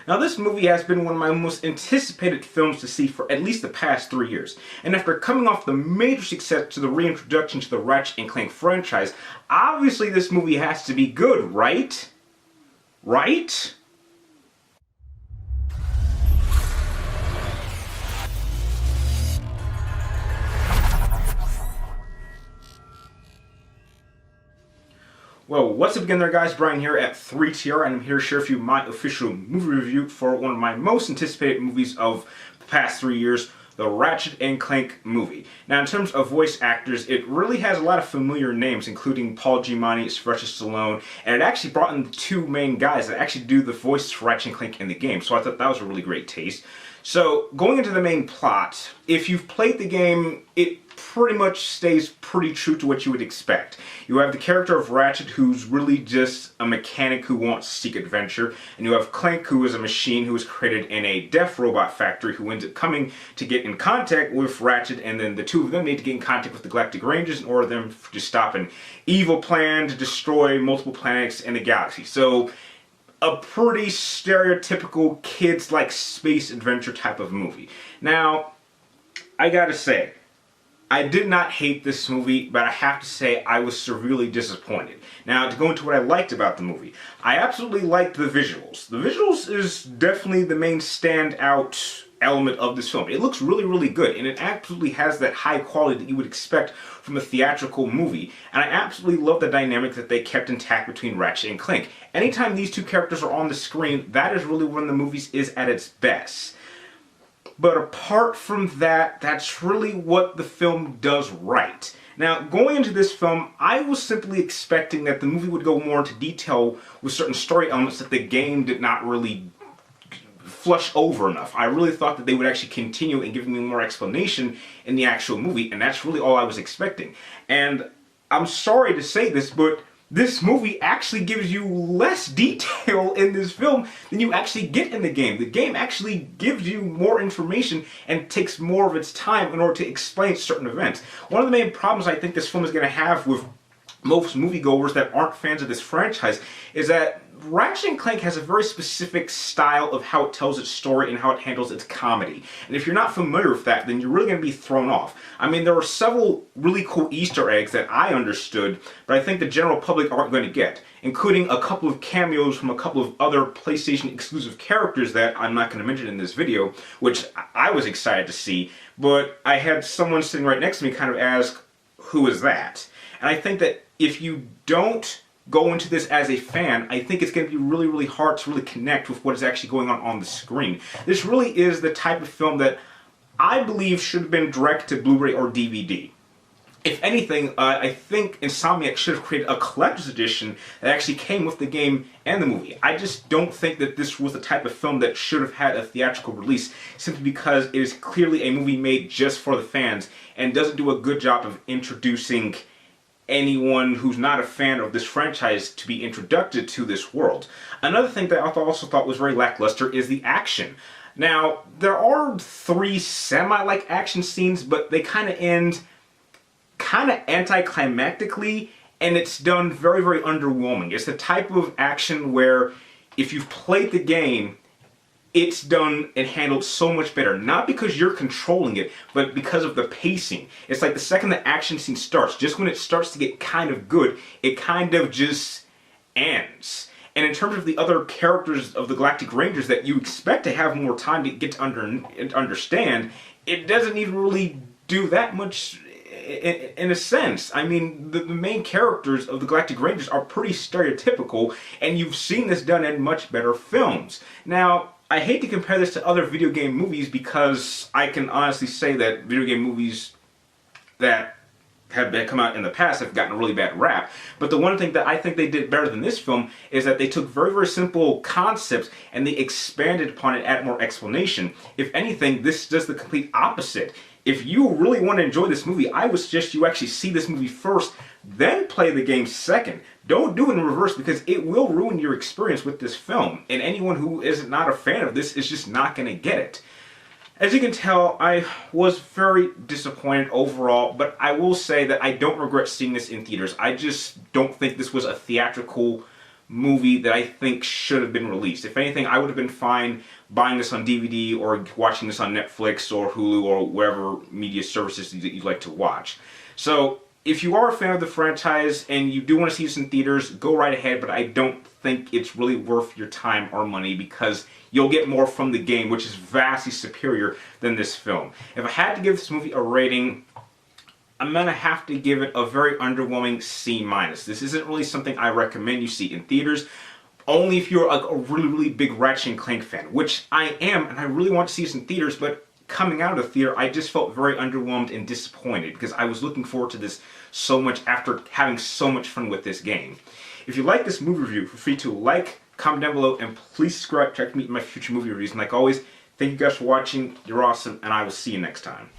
Now, this movie has been one of my most anticipated films to see for at least the past 3 years. And after coming off the major success to the reintroduction to the Ratchet Clank franchise, obviously this movie has to be good, right? Right? Well, what's up again there, guys? Brian here at 3TR, and I'm here to share with you my official movie review for one of my most anticipated movies of the past 3 years, the Ratchet and Clank movie. Now, in terms of voice actors, it really has a lot of familiar names, including Paul Giamatti, Sylvester Stallone, and it actually brought in the two main guys that actually do the voices for Ratchet and Clank in the game, so I thought that was a really great taste. So, going into the main plot, if you've played the game, it pretty much stays pretty true to what you would expect. You have the character of Ratchet, who's really just a mechanic who wants to seek adventure, and you have Clank, who is a machine who was created in a deaf robot factory who ends up coming to get in contact with Ratchet, and then the two of them need to get in contact with the Galactic Rangers in order for them to stop an evil plan to destroy multiple planets in the galaxy. So, a pretty stereotypical kids-like space adventure type of movie. Now, I gotta say, I did not hate this movie, but I have to say I was severely disappointed. Now, to go into what I liked about the movie, I absolutely liked the visuals. The visuals is definitely the main standout element of this film. It looks really, really good, and it absolutely has that high quality that you would expect from a theatrical movie. And I absolutely love the dynamic that they kept intact between Ratchet and Clank. Anytime these two characters are on the screen, that is really when the movie is at its best. But apart from that, that's really what the film does right. Now, going into this film, I was simply expecting that the movie would go more into detail with certain story elements that the game did not really flush over enough. I really thought that they would actually continue and give me more explanation in the actual movie, and that's really all I was expecting. And I'm sorry to say this, but this movie actually gives you less detail in this film than you actually get in the game. The game actually gives you more information and takes more of its time in order to explain certain events. One of the main problems I think this film is going to have with most moviegoers that aren't fans of this franchise is that Ratchet & Clank has a very specific style of how it tells its story and how it handles its comedy. And if you're not familiar with that, then you're really going to be thrown off. I mean, there were several really cool Easter eggs that I understood, but I think the general public aren't going to get, including a couple of cameos from a couple of other PlayStation exclusive characters that I'm not going to mention in this video, which I was excited to see, but I had someone sitting right next to me kind of ask, who is that? And I think that if you don't go into this as a fan, I think it's going to be really, really hard to really connect with what is actually going on the screen. This really is the type of film that I believe should have been direct to Blu-ray or DVD. If anything, I think Insomniac should have created a collector's edition that actually came with the game and the movie. I just don't think that this was the type of film that should have had a theatrical release, simply because it is clearly a movie made just for the fans and doesn't do a good job of introducing anyone who's not a fan of this franchise to be introduced to this world. Another thing that I also thought was very lackluster is the action. Now, there are 3 semi-like action scenes, but they kind of end kind of anticlimactically, and it's done very, very underwhelming. It's the type of action where if you've played the game, it's done and handled so much better. Not because you're controlling it, but because of the pacing. It's like the second the action scene starts, just when it starts to get kind of good, it kind of just ends. And in terms of the other characters of the Galactic Rangers that you expect to have more time to get to understand, it doesn't even really do that much in a sense. I mean, the main characters of the Galactic Rangers are pretty stereotypical, and you've seen this done in much better films. Now, I hate to compare this to other video game movies because I can honestly say that video game movies that have come out in the past have gotten a really bad rap. But the one thing that I think they did better than this film is that they took very, very simple concepts and they expanded upon it, added more explanation. If anything, this does the complete opposite. If you really want to enjoy this movie, I would suggest you actually see this movie first, then play the game second. Don't do it in reverse, because it will ruin your experience with this film. And anyone who is not a fan of this is just not going to get it. As you can tell, I was very disappointed overall, but I will say that I don't regret seeing this in theaters. I just don't think this was a theatrical movie that I think should have been released. If anything, I would have been fine buying this on DVD or watching this on Netflix or Hulu or wherever media services that you like to watch. So if you are a fan of the franchise and you do want to see this in theaters, go right ahead, but I don't think it's really worth your time or money because you'll get more from the game, which is vastly superior than this film. If I had to give this movie a rating, I'm going to have to give it a very underwhelming C-. This isn't really something I recommend you see in theaters, only if you're a really, really big Ratchet & Clank fan, which I am, and I really want to see this in theaters, but coming out of the theater, I just felt very underwhelmed and disappointed because I was looking forward to this so much after having so much fun with this game. If you like this movie review, feel free to like, comment down below, and please subscribe to check me in my future movie reviews. And like always, thank you guys for watching. You're awesome, and I will see you next time.